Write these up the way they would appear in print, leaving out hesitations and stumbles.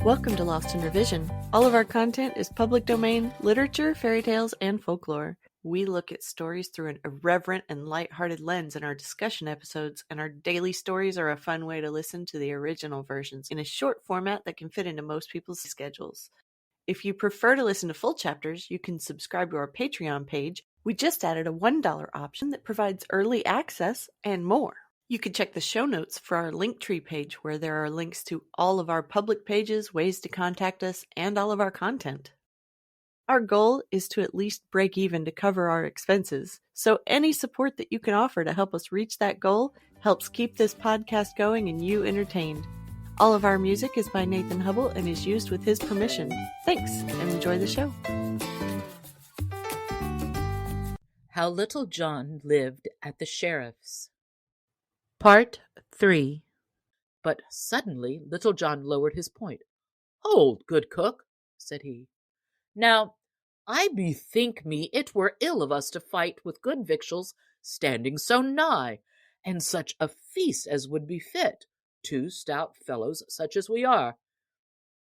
Welcome to Lost in Revision. All of our content is public domain, literature, fairy tales, and folklore. We look at stories through an irreverent and lighthearted lens in our discussion episodes, and our daily stories are a fun way to listen to the original versions in a short format that can fit into most people's schedules. If you prefer to listen to full chapters, you can subscribe to our Patreon page. We just added a $1 option that provides early access and more. You can check the show notes for our Linktree page, where there are links to all of our public pages, ways to contact us, and all of our content. Our goal is to at least break even to cover our expenses, so any support that you can offer to help us reach that goal helps keep this podcast going and you entertained. All of our music is by Nathan Hubble and is used with his permission. Thanks, and enjoy the show. How Little John Lived at the Sheriff's. Part 3. But suddenly Little John lowered his point. "Hold, good cook," said he. "Now, I bethink me it were ill of us to fight with good victuals standing so nigh, and such a feast as would befit two stout fellows such as we are.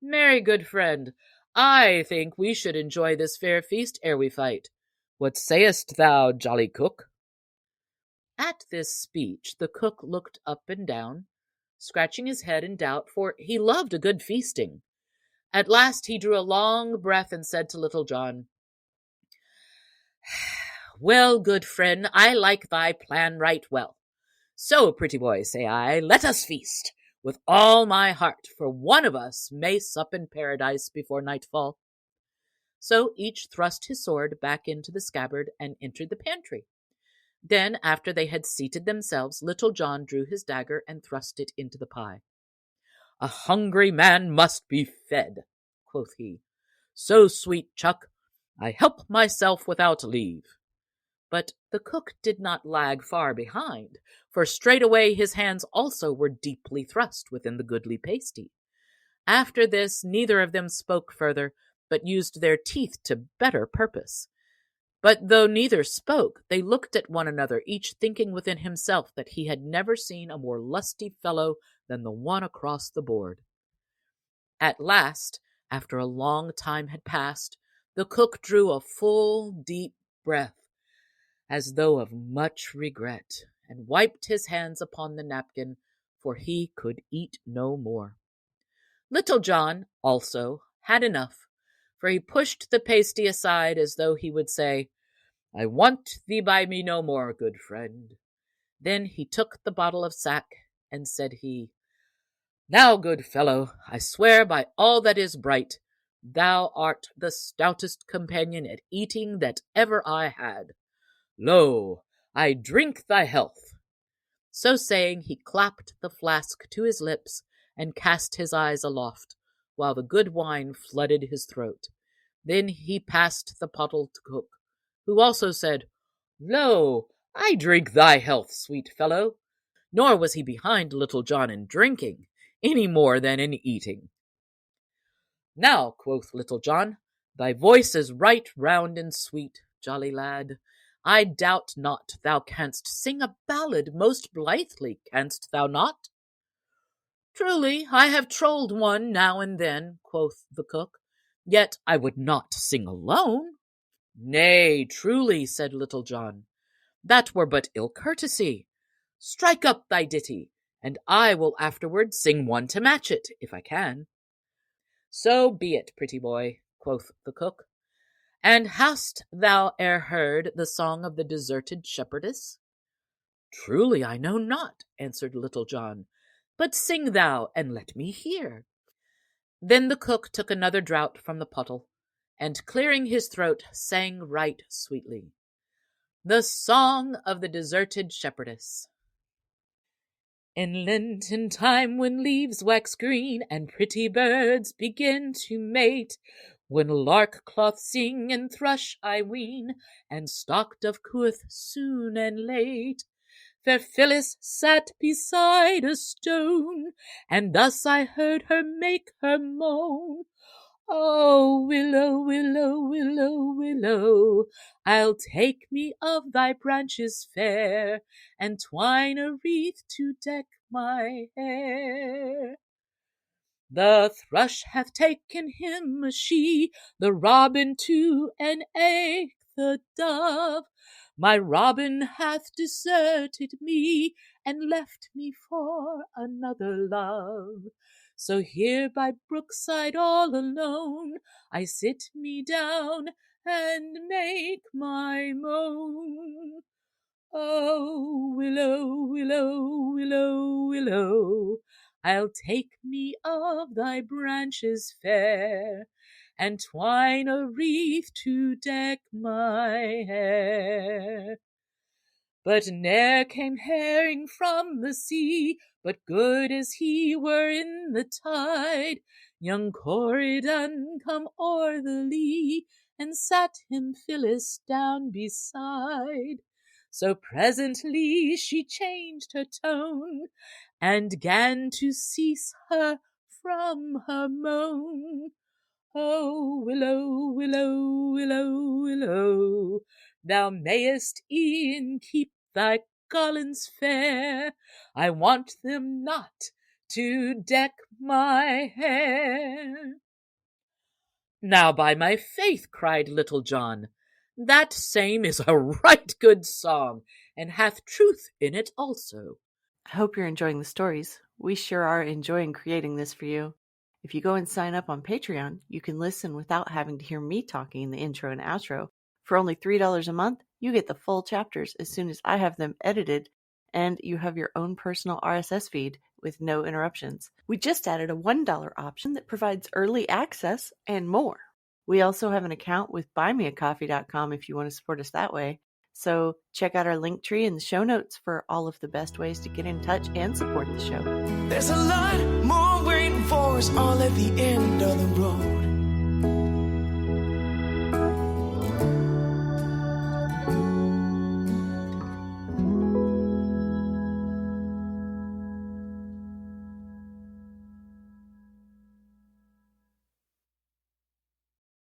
Marry, good friend, I think we should enjoy this fair feast ere we fight. What sayest thou, jolly cook?" At this speech the cook looked up and down, scratching his head in doubt, for he loved a good feasting. At last he drew a long breath and said to Little John, "Well, good friend, I like thy plan right well. So, pretty boy, say I, let us feast, with all my heart, for one of us may sup in paradise before nightfall." So each thrust his sword back into the scabbard and entered the pantry. Then, after they had seated themselves, Little John drew his dagger and thrust it into the pie. "A hungry man must be fed," quoth he. "So, sweet chuck, I help myself without leave." But the cook did not lag far behind, for straightway his hands also were deeply thrust within the goodly pasty. After this neither of them spoke further, but used their teeth to better purpose. But though neither spoke, they looked at one another, each thinking within himself that he had never seen a more lusty fellow than the one across the board. At last, after a long time had passed, the cook drew a full, deep breath, as though of much regret, and wiped his hands upon the napkin, for he could eat no more. Little John, also, had enough, for he pushed the pasty aside as though he would say, "I want thee by me no more, good friend." Then he took the bottle of sack, and said he, "Now, good fellow, I swear by all that is bright, thou art the stoutest companion at eating that ever I had. Lo, I drink thy health." So saying, he clapped the flask to his lips and cast his eyes aloft, while the good wine flooded his throat. Then he passed the pottle to cook, who also said, "Lo, I drink thy health, sweet fellow." Nor was he behind Little John in drinking, any more than in eating. "Now," quoth Little John, "thy voice is right round and sweet, jolly lad. I doubt not thou canst sing a ballad most blithely, canst thou not?" "Truly, I have trolled one now and then," quoth the cook, "yet I would not sing alone." "Nay, truly," said Little John, "that were but ill courtesy. Strike up thy ditty, and I will afterward sing one to match it, if I can." "So be it, pretty boy," quoth the cook. "And hast thou e'er heard the song of the deserted shepherdess?" "Truly I know not," answered Little John, "but sing thou, and let me hear." Then the cook took another draught from the pottle, and clearing his throat, sang right sweetly, "The Song of the Deserted Shepherdess." In Lenten time, when leaves wax green, and pretty birds begin to mate, when lark cloth sing and thrush, I ween, and stock dove cooeth soon and late, fair Phyllis sat beside a stone, and thus I heard her make her moan. "Oh, willow, willow, willow, willow, I'll take me of thy branches fair, and twine a wreath to deck my hair." The thrush hath taken him a she, the robin to an egg, the dove. My robin hath deserted me, and left me for another love. So here by brookside all alone, I sit me down and make my moan. Oh, willow, willow, willow, willow, I'll take me of thy branches fair, and twine a wreath to deck my hair. But ne'er came herring from the sea, but good as he were in the tide. Young Corydon come o'er the lea, and sat him Phyllis down beside. So presently she changed her tone, and 'gan to cease her from her moan. Oh, willow, willow, willow, willow, thou mayest e'en keep thy garlands fair. I want them not to deck my hair. Now by my faith, cried Little John, that same is a right good song, and hath truth in it also. I hope you're enjoying the stories. We sure are enjoying creating this for you. If you go and sign up on Patreon, you can listen without having to hear me talking in the intro and outro. For only $3 a month, you get the full chapters as soon as I have them edited, and you have your own personal RSS feed with no interruptions. We just added a $1 option that provides early access and more. We also have an account with buymeacoffee.com if you want to support us that way. So check out our link tree in the show notes for all of the best ways to get in touch and support the show. There's a lot more waiting for us all at the end of the road.